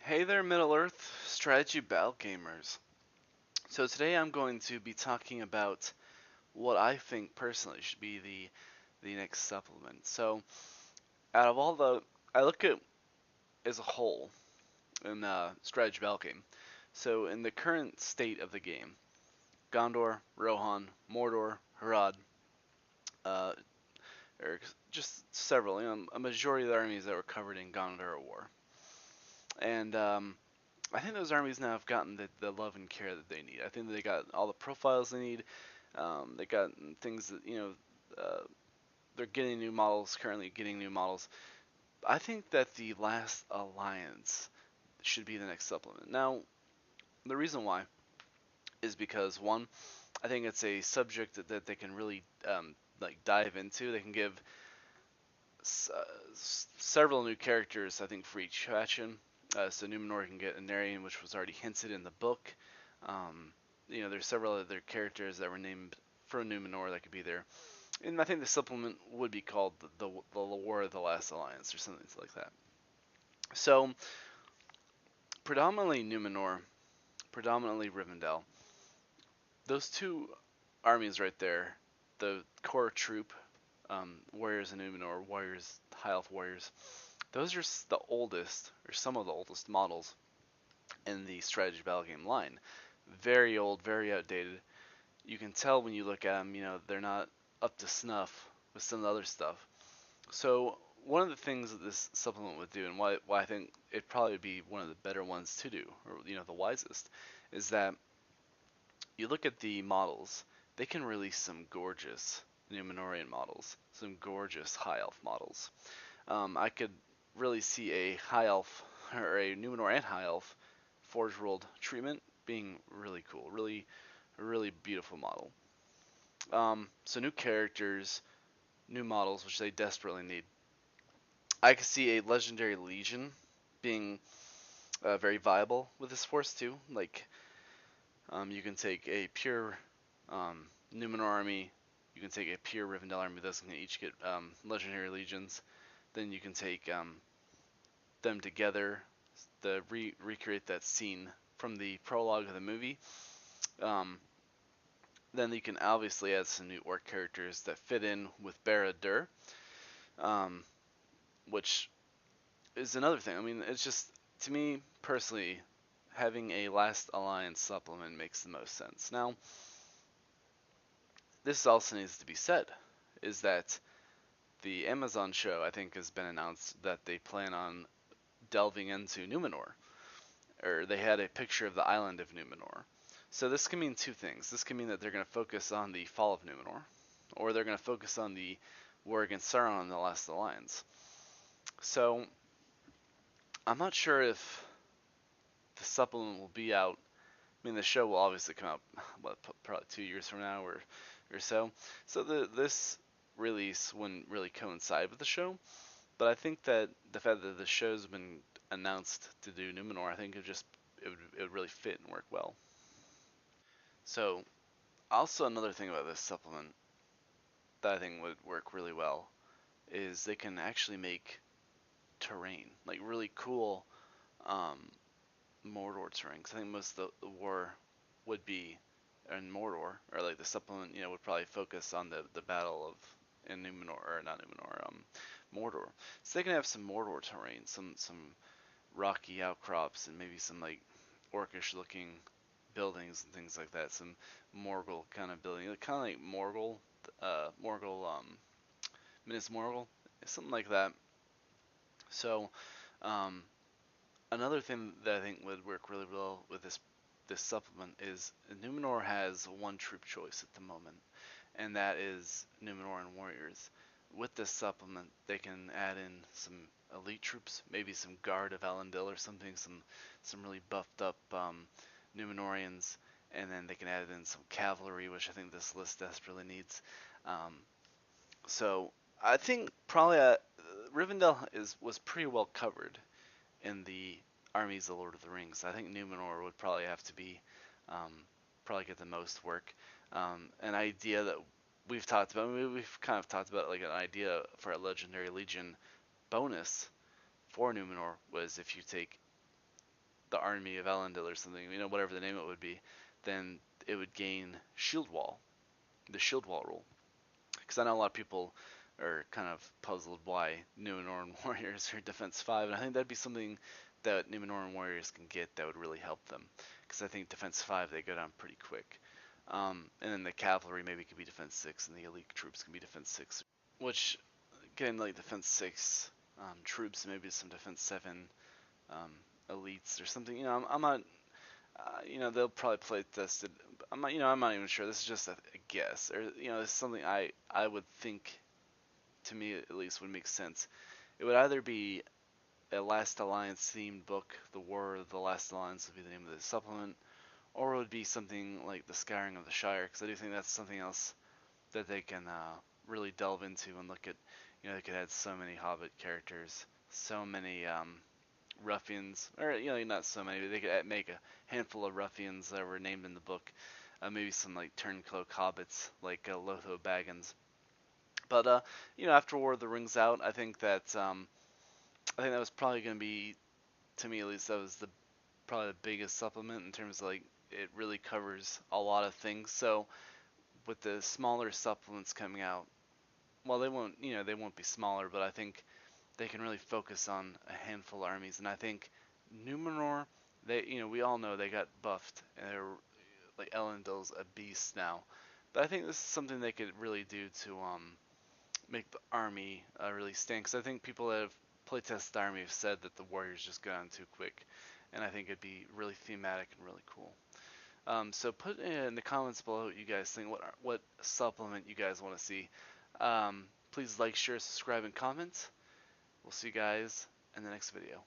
Hey there, Middle Earth strategy battle gamers. So today I'm going to be talking about what I think personally should be the next supplement. So out of all the, I look at as a whole in strategy battle game. So in the current state of the game, Gondor, Rohan, Mordor, Harad, uh, or just several, a majority of the armies that were covered in Gondor War, and I think those armies now have gotten the love and care that they need. I think that they got all the profiles they need. They got things that they're getting new models. Currently getting new models. I think that the Last Alliance should be the next supplement. Now, the reason why is because one, I think it's a subject that they can really like dive into. They can give several new characters, I think, for each faction. So Numenor can get Anarian, which was already hinted in the book. Um, there's several other characters that were named for Numenor that could be there. And I think the supplement would be called the War of the Last Alliance or something like that. So, predominantly Numenor, predominantly Rivendell. Those two armies right there, the core troop, warriors in Numenor, warriors, High Elf warriors, those are the oldest, or some of the oldest models in the strategy battle game line. Very old, very outdated. You can tell when you look at them, they're not up to snuff with some of the other stuff. So one of the things that this supplement would do, and why I think it'd probably be one of the better ones to do, or the wisest, is that you look at the models. They can release some gorgeous Numenorian models, some gorgeous High Elf models. I could really see a High Elf or a Numenor and High Elf Forge World treatment being really cool, really beautiful model. So new characters, new models, which they desperately need. I could see a Legendary Legion being very viable with this force too. Like you can take a pure Numenor army, you can take a pure Rivendell army. Those can each get Legendary Legions. Then you can take them together, recreate that scene from the prologue of the movie. Um, then you can obviously add some new orc characters that fit in with Barad-dûr, um, which is another thing. I mean, it's just, to me personally, having a Last Alliance supplement makes the most sense. Now, this also needs to be said, is that the Amazon show, I think, has been announced that they plan on delving into Numenor, or they had a picture of the island of Numenor. So this can mean two things. This can mean that they're going to focus on the fall of Numenor, or they're going to focus on the war against Sauron in the Last Alliance. So I'm not sure if the supplement will be out. I mean, the show will obviously come out, probably 2 years from now or so. So this release wouldn't really coincide with the show. But I think that the fact that the show's been announced to do Numenor, I think it would really fit and work well. So also another thing about this supplement that I think would work really well is they can actually make terrain, like really cool um, Mordor terrain. 'Cause I think most of the war would be in Mordor, or like the supplement, would probably focus on the battle of in Numenor, or not Numenor, Mordor. So they can have some Mordor terrain, some rocky outcrops, and maybe some like orcish looking buildings and things like that. Some Morgul kind of building, kind of like Morgul, Minas Morgul, something like that. So, um, another thing that I think would work really well with this supplement is Numenor has one troop choice at the moment, and that is Numenorean warriors. With this supplement, they can add in some elite troops, maybe some guard of Elendil or something, some really buffed up Numenorians, and then they can add in some cavalry, which I think this list desperately needs. Um, so I think probably Rivendell was pretty well covered in the armies of the Lord of the Rings. I think Numenor would probably have to be um, probably get the most work. An idea that we've talked about, I mean, we've kind of talked about like an idea for a Legendary Legion bonus for Numenor was if you take the army of Elendil or something, whatever the name it would be, then it would gain shield wall, the shield wall rule. Because I know a lot of people are kind of puzzled why Numenorean warriors are defense 5, and I think that'd be something that Numenorean warriors can get that would really help them. Because I think defense 5 they go down pretty quick. And then the cavalry maybe could be defense 6, and the elite troops can be defense 6. Which, getting like defense 6 troops, maybe some defense 7 um, elites or something. I'm not. They'll probably play test it. I'm not even sure. This is just a guess, or it's something I would think, to me at least, would make sense. It would either be a Last Alliance themed book, The War of the Last Alliance would be the name of the supplement, or it would be something like The Scouring of the Shire, because I do think that's something else that they can really delve into and look at. They could add so many Hobbit characters, so many ruffians, or not so many, but they could make a handful of ruffians that were named in the book. Maybe some like turncoat hobbits like Lotho Baggins. But after War of the Rings out, I think that was probably going to be, to me at least, that was probably the biggest supplement in terms of like it really covers a lot of things. So with the smaller supplements coming out, well, they won't be smaller, but I think they can really focus on a handful of armies. And I think Numenor, we all know they got buffed, and they're like Elendil's a beast now. But I think this is something they could really do to make the army really stand. Because I think people that have playtested the army have said that the warriors just go down too quick, and I think it'd be really thematic and really cool. So put in the comments below what you guys think. What supplement you guys want to see. Please like, share, subscribe, and comment. We'll see you guys in the next video.